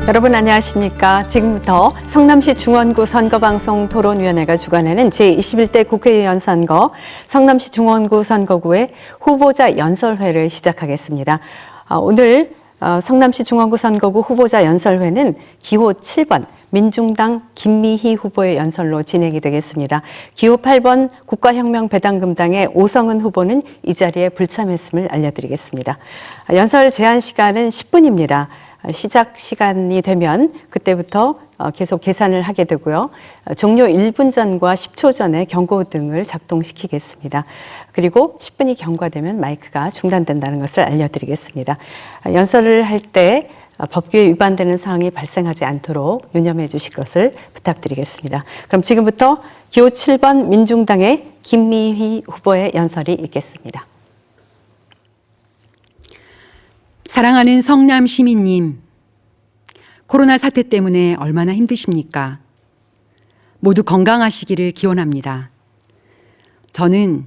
여러분 안녕하십니까. 지금부터 성남시 중원구 선거방송 토론위원회가 주관하는 제21대 국회의원 선거 성남시 중원구 선거구의 후보자 연설회를 시작하겠습니다. 오늘 성남시 중원구 선거구 후보자 연설회는 기호 7번 민중당 김미희 후보의 연설로 진행이 되겠습니다. 기호 8번 국가혁명배당금당의 오성은 후보는 이 자리에 불참했음을 알려드리겠습니다. 연설 제한 시간은 10분입니다. 시작 시간이 되면 그때부터 계속 계산을 하게 되고요. 종료 1분 전과 10초 전에 경고등을 작동시키겠습니다. 그리고 10분이 경과되면 마이크가 중단된다는 것을 알려드리겠습니다. 연설을 할 때 법규에 위반되는 사항이 발생하지 않도록 유념해 주실 것을 부탁드리겠습니다. 그럼 지금부터 기호 7번 민중당의 김미희 후보의 연설이 있겠습니다. 사랑하는 성남 시민님, 코로나 사태 때문에 얼마나 힘드십니까? 모두 건강하시기를 기원합니다. 저는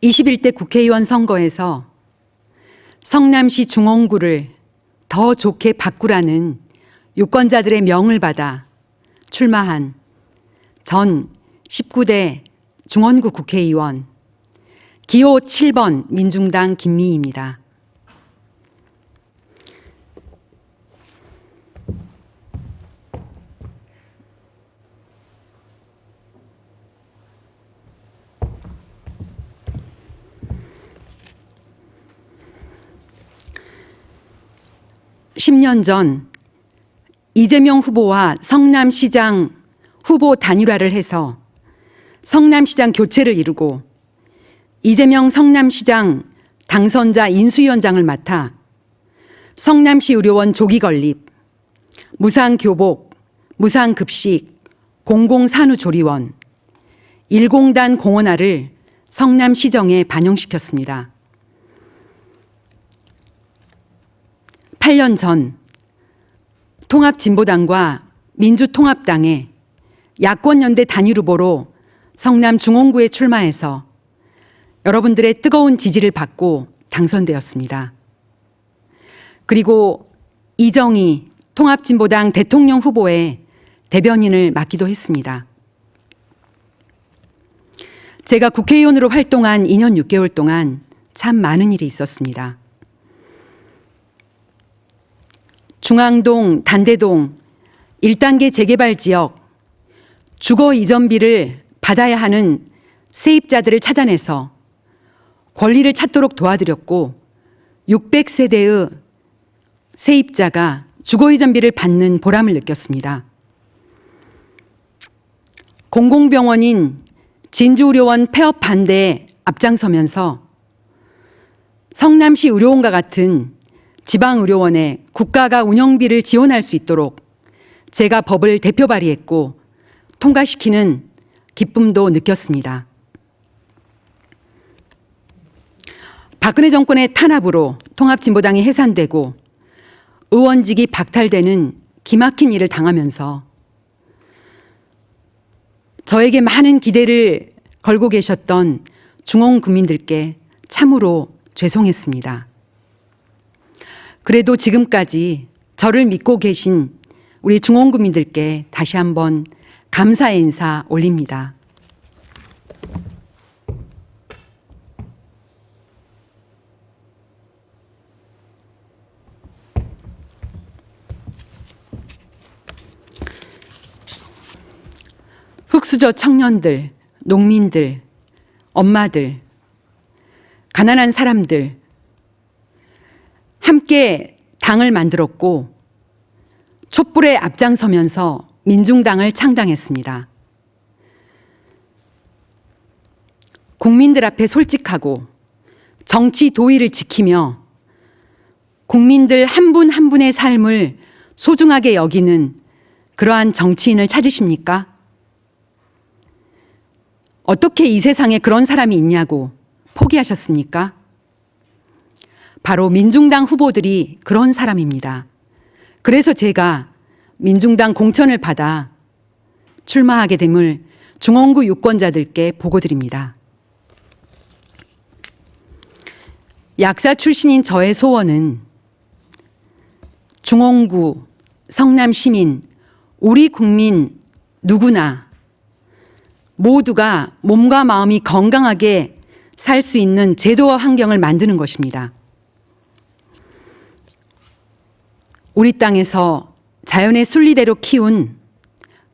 21대 국회의원 선거에서 성남시 중원구를 더 좋게 바꾸라는 유권자들의 명을 받아 출마한 전 19대 중원구 국회의원 기호 7번 민중당 김미희입니다. (10년) 전 이재명 후보와 성남시장 후보 단일화를 해서 성남시장 교체를 이루고 이재명 성남시장 당선자 인수위원장을 맡아 성남시 의료원 조기 건립, 무상교복, 무상급식, 공공산후조리원, 1공단 공원화를 성남시정에 반영시켰습니다. 8년 전 통합진보당과 민주통합당의 야권연대 단일 후보로 성남 중원구에 출마해서 여러분들의 뜨거운 지지를 받고 당선되었습니다. 그리고 이정희 통합진보당 대통령 후보의 대변인을 맡기도 했습니다. 제가 국회의원으로 활동한 2년 6개월 동안 참 많은 일이 있었습니다. 중앙동, 단대동 1단계 재개발 지역 주거 이전비를 받아야 하는 세입자들을 찾아내서 권리를 찾도록 도와드렸고 600세대의 세입자가 주거 이전비를 받는 보람을 느꼈습니다. 공공병원인 진주의료원 폐업 반대에 앞장서면서 성남시 의료원과 같은 지방의료원에 국가가 운영비를 지원할 수 있도록 제가 법을 대표 발의했고 통과시키는 기쁨도 느꼈습니다. 박근혜 정권의 탄압으로 통합진보당이 해산되고 의원직이 박탈되는 기막힌 일을 당하면서 저에게 많은 기대를 걸고 계셨던 중원 국민들께 참으로 죄송했습니다. 그래도 지금까지 저를 믿고 계신 우리 중원 국민들께 다시 한번 감사의 인사 올립니다. 흑수저 청년들, 농민들, 엄마들, 가난한 사람들 함께 당을 만들었고 촛불에 앞장서면서 민중당을 창당했습니다. 국민들 앞에 솔직하고 정치 도의를 지키며 국민들 한 분 한 분의 삶을 소중하게 여기는 그러한 정치인을 찾으십니까? 어떻게 이 세상에 그런 사람이 있냐고 포기하셨습니까? 바로 민중당 후보들이 그런 사람입니다. 그래서 제가 민중당 공천을 받아 출마하게 됨을 중원구 유권자들께 보고드립니다. 약사 출신인 저의 소원은 중원구 성남 시민, 우리 국민 누구나 모두가 몸과 마음이 건강하게 살 수 있는 제도와 환경을 만드는 것입니다. 우리 땅에서 자연의 순리대로 키운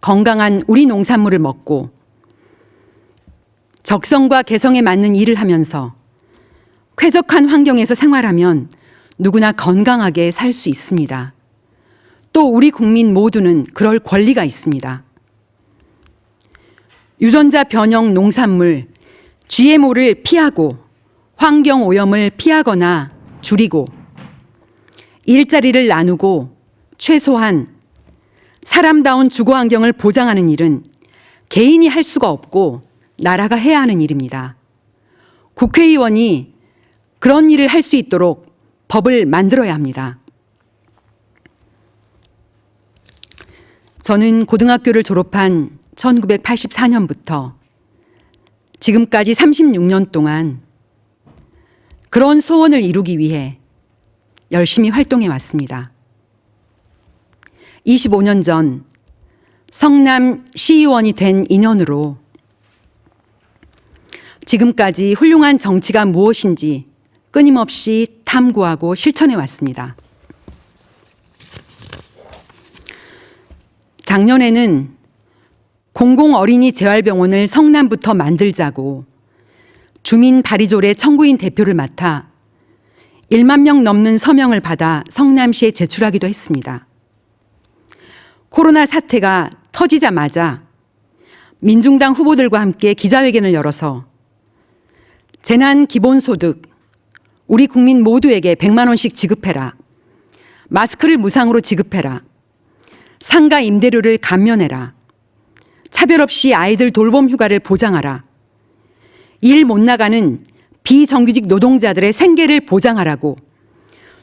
건강한 우리 농산물을 먹고 적성과 개성에 맞는 일을 하면서 쾌적한 환경에서 생활하면 누구나 건강하게 살 수 있습니다. 또 우리 국민 모두는 그럴 권리가 있습니다. 유전자 변형 농산물, GMO를 피하고 환경 오염을 피하거나 줄이고 일자리를 나누고 최소한 사람다운 주거 환경을 보장하는 일은 개인이 할 수가 없고 나라가 해야 하는 일입니다. 국회의원이 그런 일을 할 수 있도록 법을 만들어야 합니다. 저는 고등학교를 졸업한 1984년부터 지금까지 36년 동안 그런 소원을 이루기 위해 열심히 활동해 왔습니다. 25년 전 성남 시의원이 된 인연으로 지금까지 훌륭한 정치가 무엇인지 끊임없이 탐구하고 실천해 왔습니다. 작년에는 공공어린이 재활병원을 성남부터 만들자고 주민 바리조례 청구인 대표를 맡아 1만 명 넘는 서명을 받아 성남시에 제출하기도 했습니다. 코로나 사태가 터지자마자 민중당 후보들과 함께 기자회견을 열어서 재난 기본소득 우리 국민 모두에게 100만 원씩 지급해라. 마스크를 무상으로 지급해라. 상가 임대료를 감면해라. 차별 없이 아이들 돌봄 휴가를 보장하라. 일 못 나가는 비정규직 노동자들의 생계를 보장하라고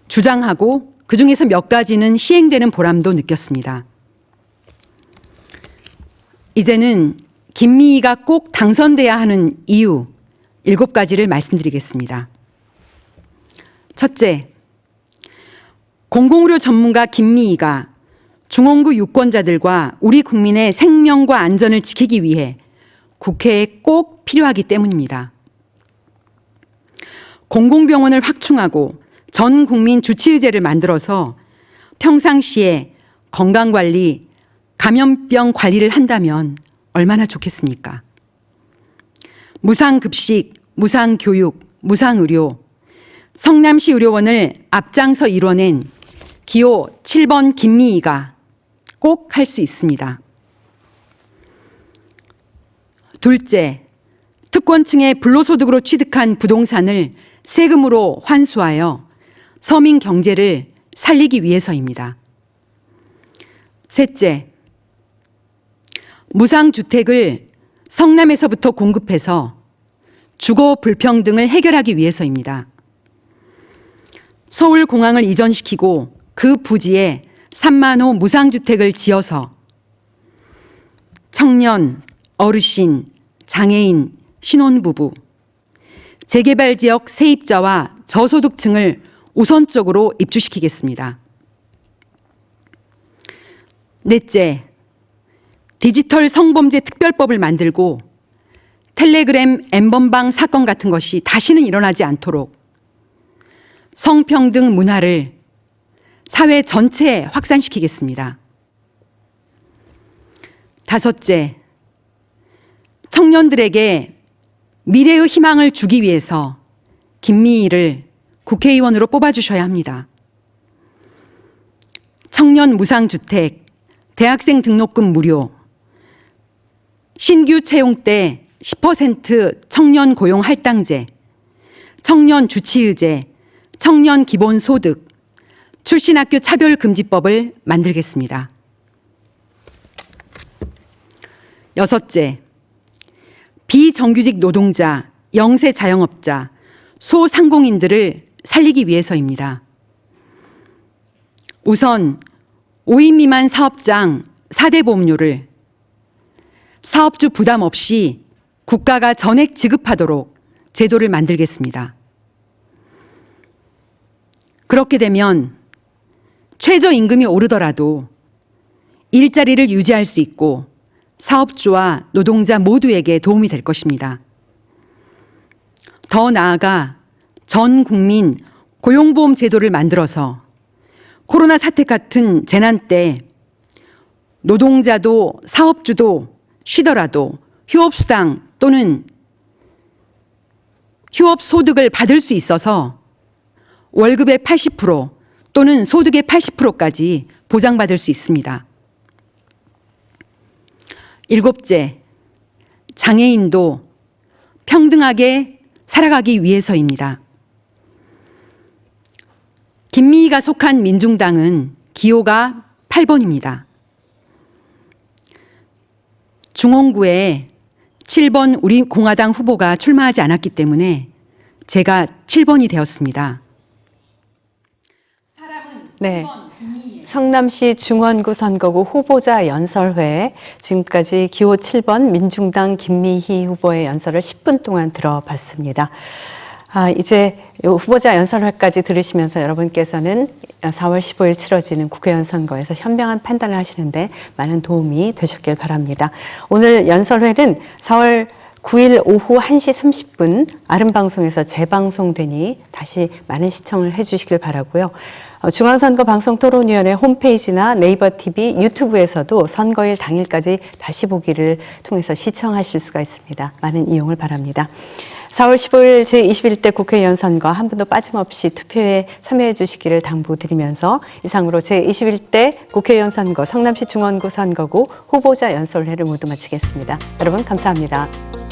주장하고 그중에서 몇 가지는 시행되는 보람도 느꼈습니다. 이제는 김미희가 꼭 당선돼야 하는 이유 7가지를 말씀드리겠습니다. 첫째, 공공의료 전문가 김미희가 중원구 유권자들과 우리 국민의 생명과 안전을 지키기 위해 국회에 꼭 필요하기 때문입니다. 공공병원을 확충하고 전 국민 주치의제를 만들어서 평상시에 건강관리, 감염병 관리를 한다면 얼마나 좋겠습니까? 무상급식, 무상교육, 무상의료, 성남시 의료원을 앞장서 이뤄낸 기호 7번 김미희가 꼭 할 수 있습니다. 둘째, 특권층의 불로소득으로 취득한 부동산을 세금으로 환수하여 서민 경제를 살리기 위해서입니다. 셋째, 무상주택을 성남에서부터 공급해서 주거 불평등을 해결하기 위해서입니다. 서울공항을 이전시키고 그 부지에 3만 호 무상주택을 지어서 청년, 어르신, 장애인, 신혼부부, 재개발지역 세입자와 저소득층을 우선적으로 입주시키겠습니다. 넷째, 디지털 성범죄 특별법을 만들고 텔레그램 N번방 사건 같은 것이 다시는 일어나지 않도록 성평등 문화를 사회 전체에 확산시키겠습니다. 다섯째, 청년들에게 미래의 희망을 주기 위해서 김미희를 국회의원으로 뽑아주셔야 합니다. 청년 무상주택, 대학생 등록금 무료, 신규 채용 때 10% 청년 고용 할당제, 청년 주치의제, 청년 기본소득, 출신학교 차별금지법을 만들겠습니다. 여섯째, 비정규직 노동자, 영세 자영업자, 소상공인들을 살리기 위해서입니다. 우선 5인 미만 사업장 4대 보험료를 사업주 부담 없이 국가가 전액 지급하도록 제도를 만들겠습니다. 그렇게 되면 최저임금이 오르더라도 일자리를 유지할 수 있고 사업주와 노동자 모두에게 도움이 될 것입니다. 더 나아가 전 국민 고용보험 제도를 만들어서 코로나 사태 같은 재난 때 노동자도 사업주도 쉬더라도 휴업수당 또는 휴업소득을 받을 수 있어서 월급의 80% 또는 소득의 80%까지 보장받을 수 있습니다. 일곱째, 장애인도 평등하게 살아가기 위해서입니다. 김미희가 속한 민중당은 기호가 8번입니다. 중원구에 7번 우리 공화당 후보가 출마하지 않았기 때문에 제가 7번이 되었습니다. 네. 성남시 중원구 선거구 후보자 연설회, 지금까지 기호 7번 민중당 김미희 후보의 연설을 10분 동안 들어봤습니다. 이제 후보자 연설회까지 들으시면서 여러분께서는 4월 15일 치러지는 국회의원 선거에서 현명한 판단을 하시는데 많은 도움이 되셨길 바랍니다. 오늘 연설회는 4월 9일 오후 1시 30분 아름방송에서 재방송되니 다시 많은 시청을 해주시길 바라고요. 중앙선거방송토론위원회 홈페이지나 네이버 TV, 유튜브에서도 선거일 당일까지 다시 보기를 통해서 시청하실 수가 있습니다. 많은 이용을 바랍니다. 4월 15일 제21대 국회의원 선거 한 분도 빠짐없이 투표에 참여해 주시기를 당부드리면서 이상으로 제21대 국회의원 선거 성남시 중원구 선거구 후보자 연설회를 모두 마치겠습니다. 여러분 감사합니다.